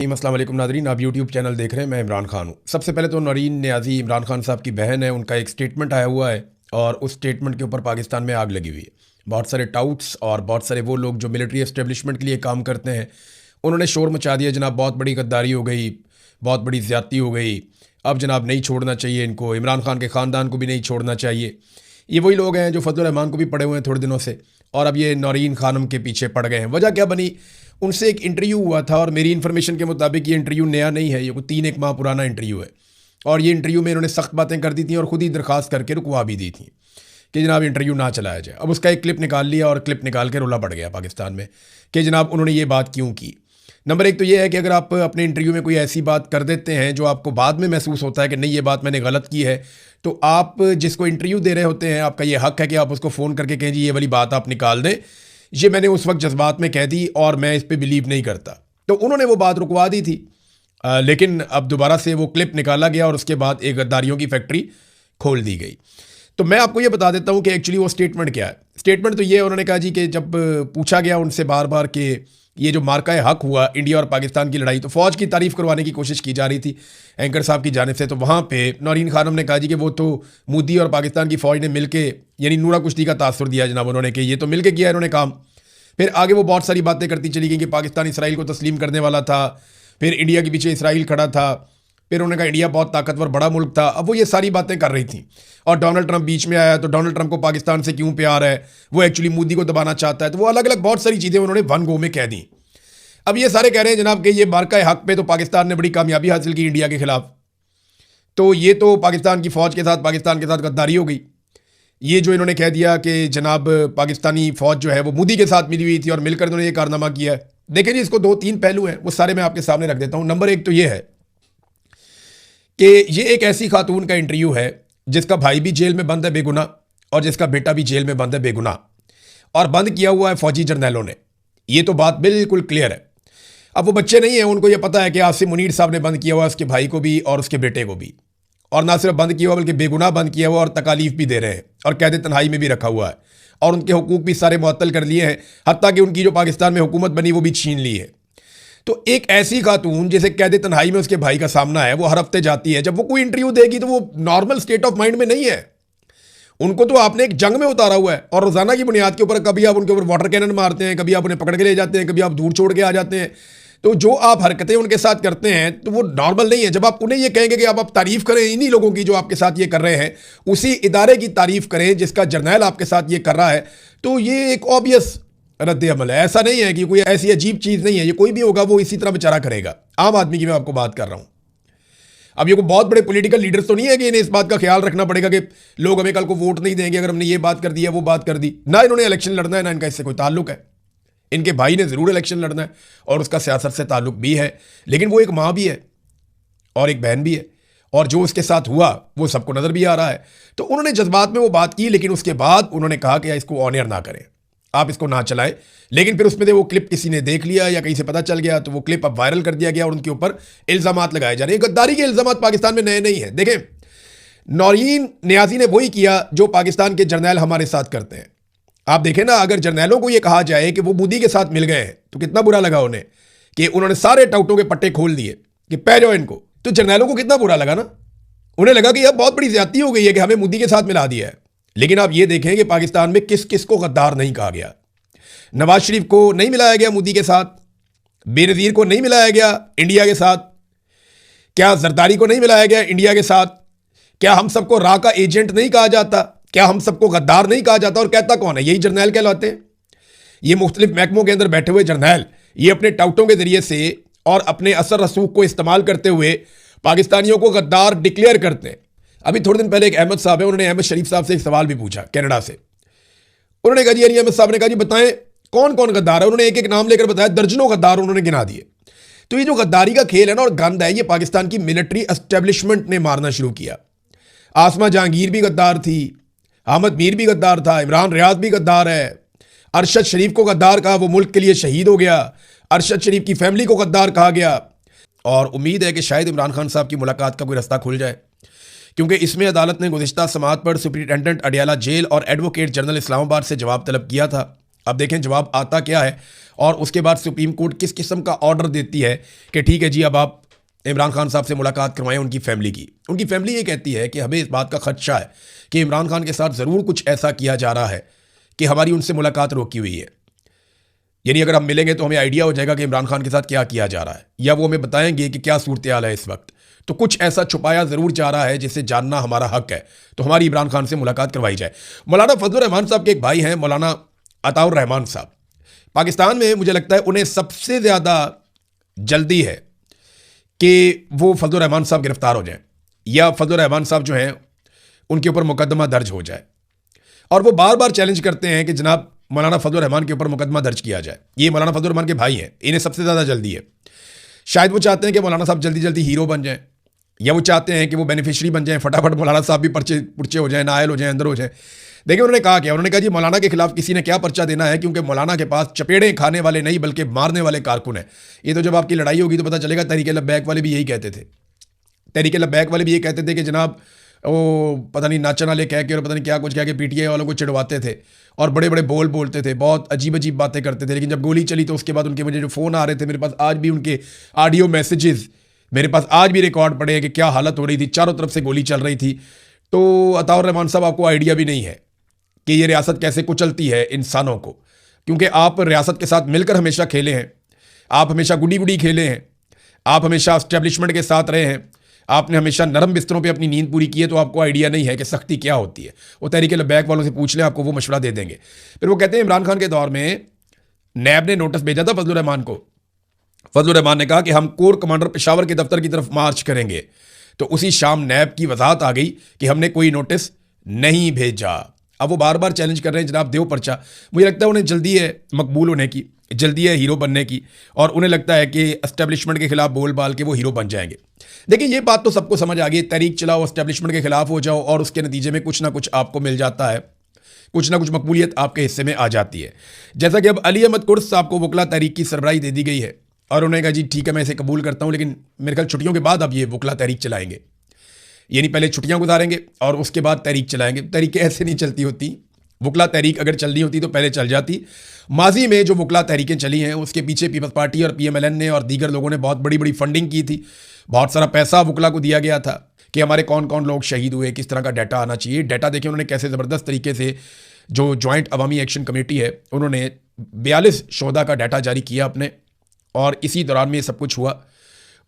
अस्सलाम वालेकुम नादरीन, आप यूट्यूब चैनल देख रहे हैं। मैं इमरान खान हूँ। सबसे पहले तो नौरीन नियाज़ी इमरान खान साहब की बहन है, उनका एक स्टेटमेंट आया हुआ है और उस स्टेटमेंट के ऊपर पाकिस्तान में आग लगी हुई है। बहुत सारे टाउट्स और बहुत सारे वो लोग जो मिलिट्री एस्टेब्लिशमेंट के लिए काम करते हैं, उन्होंने शोर मचा दिया, जनाब बहुत बड़ी गद्दारी हो गई, बहुत बड़ी ज़्यादती हो गई, अब जनाब नहीं छोड़ना चाहिए इनको, इमरान खान के ख़ानदान को भी नहीं छोड़ना चाहिए। ये वही लोग हैं जो फजल रहमान को भी पड़े हुए हैं थोड़े दिनों से, और अब ये नौरीन खानम के पीछे पड़ गए हैं। वजह क्या बनी? उनसे एक इंटरव्यू हुआ था और मेरी इन्फॉर्मेशन के मुताबिक ये इंटरव्यू नया नहीं है, ये कोई 3-1 माह पुराना इंटरव्यू है। और ये इंटरव्यू में इन्होंने सख्त बातें कर दी थी और ख़ुद ही दरख्वास्त करके रुकवा भी दी थी कि जनाब इंटरव्यू ना चलाया जाए। अब उसका एक क्लिप निकाल लिया और क्लिप निकाल के रोला पड़ गया पाकिस्तान में कि जनाब उन्होंने ये बात क्यों की। नंबर एक तो ये है कि अगर आप अपने इंटरव्यू में कोई ऐसी बात कर देते हैं जो आपको बाद में महसूस होता है कि नहीं ये बात मैंने गलत की है, तो आप जिसको इंटरव्यू दे रहे होते हैं, आपका ये हक है कि आप उसको फ़ोन करके कहें जी ये वाली बात आप निकाल दें, ये मैंने उस वक्त जज्बात में कह दी और मैं इस पर बिलीव नहीं करता। तो उन्होंने वो बात रुकवा दी थी, लेकिन अब दोबारा से वो क्लिप निकाला गया और उसके बाद एक गद्दारियों की फैक्ट्री खोल दी गई। तो मैं आपको ये बता देता हूँ कि एक्चुअली वो स्टेटमेंट क्या है। स्टेटमेंट तो ये है, उन्होंने कहा जी कि जब पूछा गया उनसे बार बार कि ये जो मार्का हक हुआ इंडिया और पाकिस्तान की लड़ाई, तो फ़ौज की तारीफ़ करवाने की कोशिश की जा रही थी एंकर साहब की जानिब से। तो वहाँ पे नौरीन खानम ने कहा जी कि वो तो मोदी और पाकिस्तान की फ़ौज ने मिलके, यानी नूरा कुश्ती का तासुर दिया जनाब उन्होंने कि ये तो मिलके किया इन्होंने काम। फिर आगे वो बहुत सारी बातें करती चली गई कि पाकिस्तान इसराइल को तस्लीम करने वाला था, फिर इंडिया के पीछे इसराइल खड़ा था, फिर उन्होंने कहा इंडिया बहुत ताकतवर बड़ा मुल्क था। अब वो ये सारी बातें कर रही थी और डोनाल्ड ट्रंप बीच में आया, तो डोनाल्ड ट्रंप को पाकिस्तान से क्यों प्यार है, वो एक्चुअली मोदी को दबाना चाहता है, तो वो अलग अलग बहुत सारी चीज़ें उन्होंने वन गो में कह दी। अब ये सारे कह रहे हैं जनाब कि ये मार्का हक पे तो पाकिस्तान ने बड़ी कामयाबी हासिल की इंडिया के खिलाफ, तो ये तो पाकिस्तान की फ़ौज के साथ, पाकिस्तान के साथ गद्दारी हो गई। ये जो इन्होंने कह दिया कि जनाब पाकिस्तानी फ़ौज जो है वो मोदी के साथ मिली हुई थी और मिलकर इन्होंने ये कारनामा किया है। देखिए जी, इसको 2-3 पहलू हैं, वो सारे मैं आपके सामने रख देता हूँ। नंबर एक तो ये है कि ये एक ऐसी खातून का इंटरव्यू है जिसका भाई भी जेल में बंद है बेगुनाह, और जिसका बेटा भी जेल में बंद है बेगुनाह, और बंद किया हुआ है फ़ौजी जर्नैलों ने। ये तो बात बिल्कुल क्लियर है। अब वो बच्चे नहीं हैं, उनको ये पता है कि आसिम मुनीर साहब ने बंद किया हुआ उसके भाई को भी और उसके बेटे को भी, और ना सिर्फ बंद किया हुआ बल्कि बेगुनाह बंद किया हुआ और तकालीफ भी दे रहे हैं और कैद तन्हाई में भी रखा हुआ है, और उनके हुकूक भी सारे मुअत्तल कर लिए हैं, हत्ता कि उनकी जो पाकिस्तान में हुकूमत बनी वो भी छीन ली है। तो एक ऐसी खातून जिसे कैद तन्हाई में उसके भाई का सामना है, वो हर हफ्ते जाती है, जब वो कोई इंटरव्यू देगी तो वो नॉर्मल स्टेट ऑफ माइंड में नहीं है। उनको तो आपने एक जंग में उतारा हुआ है और रोजाना की बुनियाद के ऊपर कभी आप उनके ऊपर वाटर कैनन मारते हैं, कभी आप उन्हें पकड़ के ले जाते हैं, कभी आप दूर छोड़ के आ जाते हैं। तो जो आप हरकतें उनके साथ करते हैं तो वो नॉर्मल नहीं है। जब आप उन्हें ये कहेंगे कि आप तारीफ करें इन्हीं लोगों की जो आपके साथ ये कर रहे हैं, उसी इदारे की तारीफ करें जिसका जर्नैल आपके साथ ये कर रहा है, तो ये एक ऑब्वियस रद्द अमल है। ऐसा नहीं है कि कोई ऐसी अजीब चीज़ नहीं है, ये कोई भी होगा वो इसी तरह बेचारा करेगा। आम आदमी की मैं आपको बात कर रहा हूँ। अब ये कोई बहुत बड़े पॉलिटिकल लीडर्स तो नहीं है कि इन्हें इस बात का ख्याल रखना पड़ेगा कि लोग हमें कल को वोट नहीं देंगे अगर हमने ये बात कर दी है वो बात कर दी। ना इन्होंने इलेक्शन लड़ना है, ना इनका इससे कोई ताल्लुक है। इनके भाई ने ज़रूर इलेक्शन लड़ना है और उसका सियासत से ताल्लुक भी है, लेकिन वो एक माँ भी है और एक बहन भी है, और जो उसके साथ हुआ वो सबको नज़र भी आ रहा है। तो उन्होंने जज्बात में वो बात की, लेकिन उसके बाद उन्होंने कहा कि इसको ऑन एयर ना करें, आप इसको ना चलाएं। लेकिन फिर उसमें से वो क्लिप किसी ने देख लिया या कहीं से पता चल गया, तो वो क्लिप अब वायरल कर दिया गया और उनके ऊपर इल्ज़ामात लगाए जा रहे हैं। गद्दारी के इल्ज़ामात पाकिस्तान में नए नहीं हैं। देखें, नौरीन नियाज़ी ने वही किया जो पाकिस्तान के जर्नैल हमारे साथ करते हैं। आप देखें ना, अगर जर्नैलों को यह कहा जाए कि वो मोदी के साथ मिल गए हैं तो कितना बुरा लगा उन्हें कि उन्होंने सारे टाउटों के पट्टे खोल दिए कि पै जाओ इनको। तो जर्नैलों को कितना बुरा लगा ना, उन्हें लगा कि यह बहुत बड़ी ज्यादती हो गई है कि हमें मोदी के साथ मिला दिया है। लेकिन आप ये देखें कि पाकिस्तान में किस किस को गद्दार नहीं कहा गया। नवाज शरीफ को नहीं मिलाया गया मोदी के साथ, बेनज़ीर को नहीं मिलाया गया इंडिया के साथ, क्या जरदारी को नहीं मिलाया गया इंडिया के साथ, क्या हम सबको रा का एजेंट नहीं कहा जाता, क्या हम सबको गद्दार नहीं कहा जाता, और कहता कौन है? यही जर्नैल कहलाते हैं। ये मुख्तलिफ महकमों के अंदर बैठे हुए जर्नैल, ये अपने टाउटों के जरिए से और अपने असर रसूख को इस्तेमाल करते हुए पाकिस्तानियों को गद्दार डिक्लेयर करते हैं। अभी थोड़े दिन पहले एक अहमद साहब है, उन्होंने अहमद शरीफ साहब से एक सवाल भी पूछा कनाडा से। उन्होंने कहा जी, अहमद साहब ने कहा जी बताएं कौन कौन गद्दार है। उन्होंने एक एक नाम लेकर बताया, दर्जनों गद्दार उन्होंने गिना दिए। तो ये जो गद्दारी का खेल है ना और गंद है, ये पाकिस्तान की मिलिट्री एस्टेब्लिशमेंट ने मारना शुरू किया। आसमा जहांगीर भी गद्दार थी, अहमद मीर भी गद्दार था, इमरान रियाज भी गद्दार है, अरशद शरीफ को गद्दार कहा, वो मुल्क के लिए शहीद हो गया, अरशद शरीफ की फैमिली को गद्दार कहा गया। और उम्मीद है कि शायद इमरान खान साहब की मुलाकात का कोई रास्ता खुल जाए, क्योंकि इसमें अदालत ने गुज़िश्ता समाअत पर सुपरिटेंडेंट अडियाला जेल और एडवोकेट जनरल इस्लामाबाद से जवाब तलब किया था। अब देखें जवाब आता क्या है, और उसके बाद सुप्रीम कोर्ट किस किस्म का ऑर्डर देती है कि ठीक है जी अब आप इमरान खान साहब से मुलाकात करवाएं उनकी फैमिली की। उनकी फैमिली ये कहती है कि हमें इस बात का खदशा है कि इमरान खान के साथ ज़रूर कुछ ऐसा किया जा रहा है कि हमारी उनसे मुलाकात रोकी हुई है। यानी अगर हम मिलेंगे तो हमें आइडिया हो जाएगा कि इमरान खान के साथ क्या किया जा रहा है, या वो हमें बताएंगे कि क्या सूरत हाल है इस वक्त। तो कुछ ऐसा छुपाया ज़रूर जा रहा है जिसे जानना हमारा हक है, तो हमारी इमरान खान से मुलाकात करवाई जाए। मौलाना फजलुर रहमान साहब के एक भाई हैं मौलाना अताउर रहमान साहब, पाकिस्तान में मुझे लगता है उन्हें सबसे ज़्यादा जल्दी है कि वो फजलुर रहमान साहब गिरफ्तार हो जाएं, या फजलुर रहमान साहब जो हैं उनके ऊपर मुकदमा दर्ज हो जाए। और वो बार बार चैलेंज करते हैं कि जनाब मौलाना फजलुर रहमान के ऊपर मुकदमा दर्ज किया जाए। ये मौलाना फजलुर रहमान के भाई हैं, इन्हें सबसे ज़्यादा जल्दी है। शायद वो चाहते हैं कि मौलाना साहब जल्दी जल्दी हीरो बन जाएं, या वो चाहते हैं कि वो बेनिफिशरी बन जाएं, फटाफट मौलाना साहब भी पुरचे हो जाएं, नायल हो जाएं, अंदर हो जाएं। देखिए उन्होंने कहा क्या, उन्होंने कहा जी मौलाना के खिलाफ किसी ने क्या पर्चा देना है, क्योंकि मौलाना के पास चपेड़े खाने वाले नहीं बल्कि मारने वाले कारकुन हैं। ये तो जब आपकी लड़ाई होगी तो पता चलेगा। तहरीक लब्बैक वाले भी यही कहते थे, तहरीक लब्बैक वाले भी ये कहते थे कि जनाब वो पता नहीं नाचन वाले कह के और पता नहीं क्या कुछ कह के पीटीआई वालों को चिढ़वाते थे और बड़े बड़े बोल बोलते थे, बहुत अजीब अजीब बातें करते थे। लेकिन जब गोली चली तो उसके बाद उनके मुझे जो फ़ोन आ रहे थे, मेरे पास आज भी उनके ऑडियो मैसेजेस मेरे पास आज भी रिकॉर्ड पड़े हैं कि क्या हालत हो रही थी, चारों तरफ से गोली चल रही थी। तो अताउर रहमान साहब आपको आइडिया भी नहीं है कि ये रियासत कैसे कुचलती है इंसानों को, क्योंकि आप रियासत के साथ मिलकर हमेशा खेले हैं, आप हमेशा गुडी गुडी खेले हैं, आप हमेशा एस्टेब्लिशमेंट के साथ रहे हैं, आपने हमेशा नरम बिस्तरों पे अपनी नींद पूरी की है, तो आपको आइडिया नहीं है कि सख्ती क्या होती है। वो तहरीक लब्बैक वालों से पूछ लें, आपको वो मशवरा दे देंगे। फिर वो कहते हैं इमरान खान के दौर में नैब ने नोटिस भेजा था फजलुर रहमान को। फजलुर रहमान ने कहा कि हम कोर कमांडर पेशावर के दफ्तर की तरफ मार्च करेंगे, तो उसी शाम नैब की वजाहत आ गई कि हमने कोई नोटिस नहीं भेजा। अब वो बार बार चैलेंज कर रहे हैं जनाब देव पर्चा। मुझे लगता है उन्हें जल्दी है मकबूल होने की, जल्दी है हीरो बनने की, और उन्हें लगता है कि एस्टेब्लिशमेंट के खिलाफ बोल बाल के वो हीरो बन जाएंगे। देखिए ये बात तो सबको समझ आ गई, तहरीक चलाओ, एस्टेब्लिशमेंट के खिलाफ हो जाओ और उसके नतीजे में कुछ ना कुछ आपको मिल जाता है, कुछ ना कुछ मकबूलियत आपके हिस्से में आ जाती है। जैसा कि अब अली अहमद कुर्स साहब को वकला तहरीक की सरबराही दे दी गई है और उन्होंने कहा जी ठीक है मैं इसे कबूल करता हूँ, लेकिन मेरे ख्याल छुट्टियों के बाद अब ये वकला तहरीक चलाएंगे, यानी पहले छुट्टियाँ गुजारेंगे और उसके बाद तहरीक चलाएंगे। तहरीकें ऐसे नहीं चलती होती, वकला तहरीक अगर चलनी होती तो पहले चल जाती। माजी में जो वकला तहरीकें चली हैं उसके पीछे पीपल्स पार्टी और PMLN ने और दीगर लोगों ने बहुत बड़ी बड़ी फंडिंग की थी, बहुत सारा पैसा वकला को दिया गया था कि हमारे कौन कौन लोग शहीद हुए, किस तरह का डाटा आना चाहिए। डाटा देखें उन्होंने कैसे ज़बरदस्त तरीके से, जो जॉइंट अवामी एक्शन कमेटी है उन्होंने 42 शोधा का डाटा जारी किया अपने, और इसी दौरान में ये सब कुछ हुआ।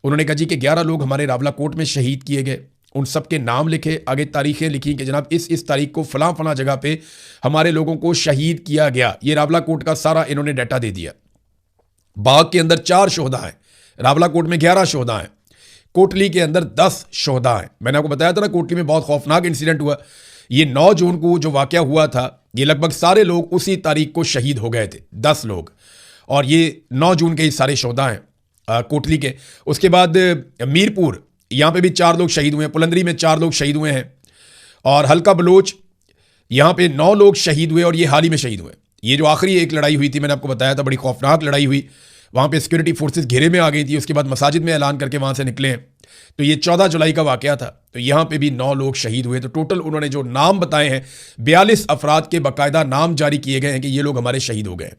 उन्होंने कहा जी कि 11 लोग हमारे रावला कोट में शहीद किए गए, उन सब के नाम लिखे, आगे तारीखें लिखी कि जनाब इस तारीख को फलां फलां जगह पे हमारे लोगों को शहीद किया गया। ये रावला कोट का सारा इन्होंने डाटा दे दिया। बाग के अंदर 4 शोधा हैं, रावला कोट में 11 शोधा हैं, कोटली के अंदर 10 शोधा हैं। मैंने आपको बताया था ना कोटली में बहुत खौफनाक इंसिडेंट हुआ। ये 9 जून को जो वाक़या हुआ था, ये लगभग सारे लोग उसी तारीख को शहीद हो गए थे, 10 लोग, और ये 9 जून के ही सारे शोधा हैं कोटली के। उसके बाद मीरपुर, यहाँ पे भी 4 लोग शहीद हुए हैं, पुलंदरी में 4 लोग शहीद हुए हैं, और हल्का बलोच यहाँ पे 9 लोग शहीद हुए और ये हाल ही में शहीद हुए। ये जो आखिरी एक लड़ाई हुई थी मैंने आपको बताया था, बड़ी खौफनाक लड़ाई हुई, वहाँ पे सिक्योरिटी फोर्सेस घेरे में आ गई थी, उसके बाद मसाजिद में ऐलान करके वहाँ से निकले हैं। तो ये 14 जुलाई का वाक़या था, तो यहाँ पे भी 9 लोग शहीद हुए। तो टोटल उन्होंने जो नाम बताए हैं 42 अफराद के बाकायदा नाम जारी किए गए हैं कि ये लोग हमारे शहीद हो गए।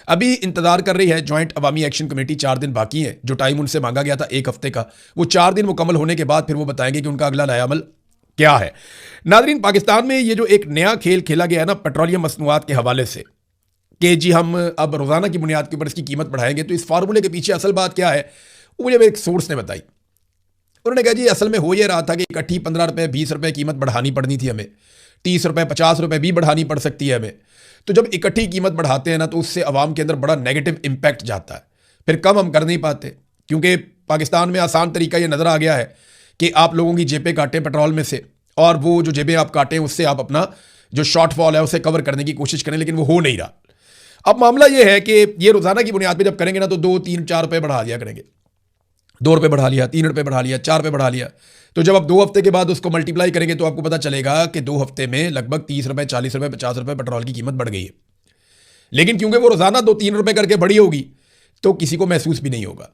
अभी इंतजार कर रही है जॉइंट अवामी एक्शन कमेटी, 4 दिन बाकी हैं, जो टाइम उनसे मांगा गया था 1 हफ्ते का, वो 4 दिन मुकम्मल होने के बाद फिर वो बताएंगे कि उनका अगला नया अमल क्या है। नाज़रीन, पाकिस्तान में ये जो एक नया खेल खेला गया है ना पेट्रोलियम मसनूआत के हवाले से, कि जी हम अब रोज़ाना की बुनियाद के ऊपर इसकी कीमत बढ़ाएंगे, तो इस फार्मूले के पीछे असल बात क्या है वो मुझे एक सोर्स ने बताई। उन्होंने कहा जी असल में हो ये रहा था कि इकट्ठी 15 रुपये 20 रुपये कीमत बढ़ानी पड़नी थी हमें, 30 रुपये 50 रुपये भी बढ़ानी पड़ सकती है हमें। तो जब इकट्ठी कीमत बढ़ाते हैं ना तो उससे आवाम के अंदर बड़ा नेगेटिव इम्पैक्ट जाता है, फिर कम हम कर नहीं पाते, क्योंकि पाकिस्तान में आसान तरीका ये नज़र आ गया है कि आप लोगों की जेबें काटें पेट्रोल में से, और वो जो जेबें आप काटें उससे आप अपना जो शॉर्टफॉल है उसे कवर करने की कोशिश करें, लेकिन वो हो नहीं रहा। अब मामला ये है कि ये रोज़ाना की बुनियाद पर जब करेंगे ना तो 2 3 4 रुपये बढ़ा दिया करेंगे, 2 रुपये बढ़ा लिया, 3 रुपये बढ़ा लिया, 4 रुपये बढ़ा लिया। तो जब आप 2 हफ्ते के बाद उसको मल्टीप्लाई करेंगे तो आपको पता चलेगा कि 2 हफ्ते में लगभग 30 रुपये 40 रुपये 50 रुपये पेट्रोल की कीमत बढ़ गई है। लेकिन क्योंकि वो रोज़ाना 2-3 रुपये करके बढ़ी होगी तो किसी को महसूस भी नहीं होगा।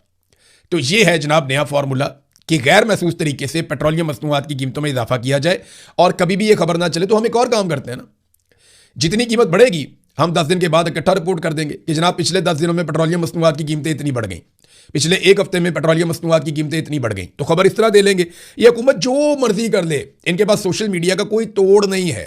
तो ये है जनाब नया फार्मूला कि गैर महसूस तरीके से पेट्रोलियम मसनूआत की कीमतों में इजाफा किया जाए, और कभी भी ये खबर ना चले। तो हम एक और काम करते हैं ना, जितनी कीमत बढ़ेगी हम 10 दिन के बाद इकट्ठा रिपोर्ट कर देंगे कि जनाब पिछले 10 दिनों में पेट्रोलियम मसनूआत की कीमतें इतनी बढ़ गई, पिछले एक हफ्ते में पेट्रोलियम मसनूआत की कीमतें इतनी बढ़ गई। तो खबर इस तरह दे लेंगे। ये हुकूमत जो मर्जी कर ले, इनके पास सोशल मीडिया का कोई तोड़ नहीं है।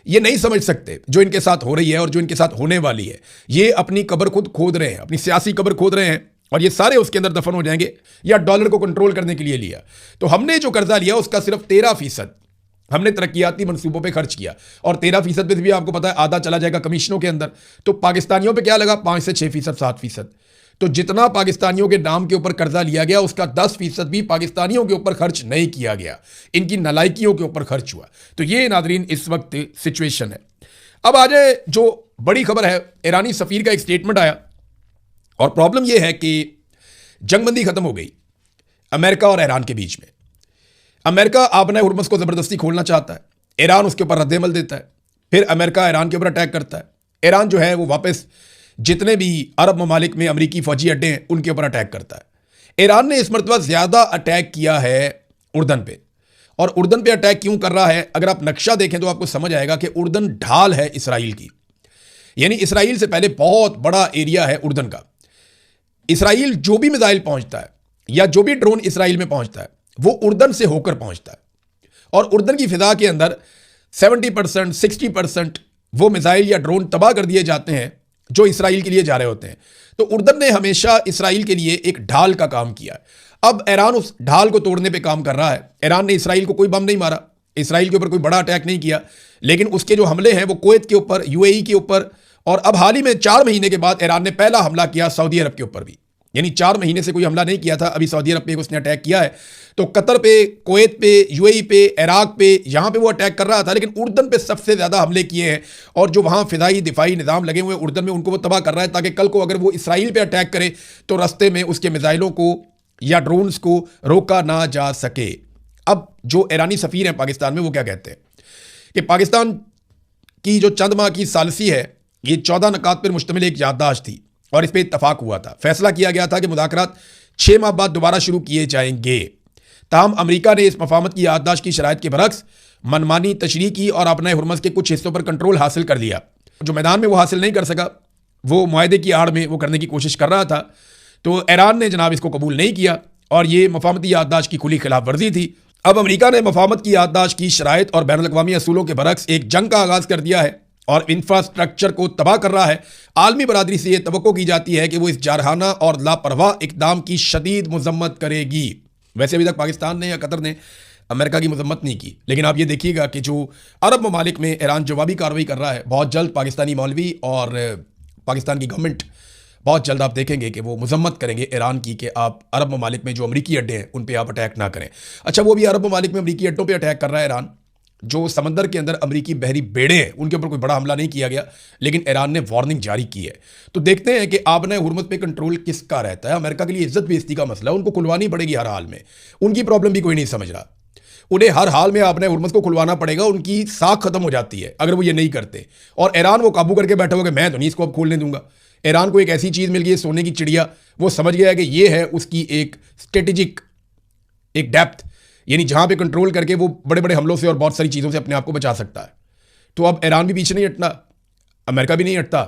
ये नहीं समझ सकते जो इनके साथ हो रही है और जो इनके साथ होने वाली है। ये अपनी कब्र खुद खोद रहे हैं, अपनी सियासी कब्र खोद रहे हैं, और ये सारे उसके अंदर दफन हो जाएंगे। या डॉलर को कंट्रोल करने के लिए लिया, तो हमने जो कर्जा लिया उसका सिर्फ 13% हमने तरक्याती मंसूबों पे खर्च किया, और 13% पे भी आपको पता है आधा चला जाएगा कमीशनों के अंदर। तो पाकिस्तानियों पे क्या लगा, 5 से 6%, 7%। तो जितना पाकिस्तानियों के नाम के ऊपर कर्जा लिया गया उसका 10% भी पाकिस्तानियों के ऊपर खर्च नहीं किया गया, इनकी नालायकियों के ऊपर खर्च हुआ। तो ये नादरीन इस वक्त सिचुएशन है। अब आ जाए जो बड़ी खबर है, ईरानी सफीर का एक स्टेटमेंट आया, और प्रॉब्लम यह है कि जंगबंदी खत्म हो गई अमेरिका और ईरान के बीच में। अमेरिका आबना हुर्मुज़ को ज़बरदस्ती खोलना चाहता है, ईरान उसके ऊपर रद्द-ए-अमल देता है, फिर अमेरिका ईरान के ऊपर अटैक करता है। ईरान जो है वो वापस जितने भी अरब ममालिक में अमरीकी फौजी अड्डे हैं उनके ऊपर अटैक करता है। ईरान ने इस मरतबा ज़्यादा अटैक किया है उर्दन पे। और उर्दन पे अटैक क्यों कर रहा है, अगर आप नक्शा देखें तो आपको समझ आएगा कि उर्दन ढाल है इसराइल की, यानी इसराइल से पहले बहुत बड़ा एरिया है उर्दन का। इसराइल जो भी मिसाइल पहुंचता है या जो भी ड्रोन इसराइल में पहुंचता है वो उर्दन से होकर पहुंचता है, और उर्दन की फिजा के अंदर 70%, 60% वो मिसाइल या ड्रोन तबाह कर दिए जाते हैं जो इसराइल के लिए जा रहे होते हैं। तो उर्दन ने हमेशा इसराइल के लिए एक ढाल का काम किया है। अब ईरान उस ढाल को तोड़ने पे काम कर रहा है। ईरान ने इसराइल को कोई बम नहीं मारा, इसराइल के ऊपर कोई बड़ा अटैक नहीं किया, लेकिन उसके जो हमले हैं वो कुवैत के ऊपर, यूएई के ऊपर, और अब हाल ही में 4 महीने के बाद ईरान ने पहला हमला किया सऊदी अरब के ऊपर भी। यानी 4 महीने से कोई हमला नहीं किया था, अभी सऊदी अरब पे उसने अटैक किया है। तो कतर पे, कुवैत पे, यूएई पे, इराक पे, यहाँ पे वो अटैक कर रहा था, लेकिन उर्दन पे सबसे ज़्यादा हमले किए हैं। और जो वहाँ फिदाई दिफाई निज़ाम लगे हुए उर्दन में, उनको वो तबाह कर रहा है, ताकि कल को अगर वो इसराइल पे अटैक करे तो रस्ते में उसके मिसाइलों को या ड्रोन्स को रोका ना जा सके। अब जो ईरानी सफ़ीर हैं पाकिस्तान में वो क्या कहते हैं कि पाकिस्तान की जो चंद माह की सालसी है ये 14 नकात पर मुश्तमिल एक याददाश्त थी, और इस पर इत्तफाक हुआ था। फैसला किया गया था कि मुज़ाकरात 6 माह बाद दोबारा शुरू किए जाएंगे। ताहम अमरीका ने इस मफाहमत की याददाश्त की शराइत के बरक्स मनमानी तशरीह की और अपने हुर्मुज़ के कुछ हिस्सों पर कंट्रोल हासिल कर लिया। जो मैदान में वो हासिल नहीं कर सका, वो मुआहदे की आड़ में वो करने की कोशिश कर रहा था। तो ईरान ने जनाब इसको कबूल नहीं किया, और ये मफाहमती याददाश्त की खुली खिलाफ वर्जी थी। अब अमरीका ने मफाहमत की याददाश्त की शराइत और बैनुल-अक़वामी असूलों के बरक्स एक जंग का आगाज़ कर दिया है और इंफ्रास्ट्रक्चर को तबाह कर रहा है। आलमी बरादरी से यह तवक्को की जाती है कि वो इस जारहाना और लापरवाह इक़दाम की शदीद मज़म्मत करेगी। वैसे अभी तक पाकिस्तान ने या कतर ने अमेरिका की मज़म्मत नहीं की, लेकिन आप ये देखिएगा कि जो अरब ममालिक में ईरान जवाबी कार्रवाई कर रहा है, बहुत जल्द पाकिस्तानी मौलवी और पाकिस्तान की गवर्नमेंट बहुत जल्द आप देखेंगे कि वो मज़म्मत करेंगे ईरान की कि आप अरब ममालिक में जो अमरीकी अड्डे हैं उन पर आप अटैक ना करें। अच्छा, वो भी अरब ममालिक में अमरीकी अड्डों पर अटैक कर रहा है ईरान। जो समंदर के अंदर अमरीकी बहरी बेड़े हैं उनके ऊपर कोई बड़ा हमला नहीं किया गया, लेकिन ईरान ने वार्निंग जारी की है। तो देखते हैं कि आबना हुर्मुज़ पे कंट्रोल किसका रहता है। अमेरिका के लिए इज्जत बेइज्जती का मसला है, उनको खुलवानी पड़ेगी हर हाल में। उनकी प्रॉब्लम भी कोई नहीं समझ रहा, उन्हें हर हाल में आबना हुर्मुज़ को खुलवाना पड़ेगा। उनकी साख खत्म हो जाती है अगर वो ये नहीं करते। और ईरान वो काबू करके बैठा होगा, मैं तो नहीं इसको अब खोलने दूंगा। ईरान को एक ऐसी चीज़ मिल गई है, सोने की चिड़िया, वो समझ गया है कि ये है उसकी एक स्ट्रेटेजिक एक डेप्थ, यानी जहां पे कंट्रोल करके वो बड़े बड़े हमलों से और बहुत सारी चीज़ों से अपने आप को बचा सकता है। तो अब ईरान भी पीछे नहीं हटना, अमेरिका भी नहीं हटता,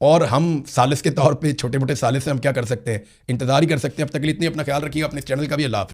और हम सालिस के तौर पे छोटे मोटे सालिस से हम क्या कर सकते हैं, इंतजार ही कर सकते हैं। अब तक के लिए इतनी, अपना ख्याल रखिएगा, अपने चैनल का भी। अल्लाह हाफ़िज़।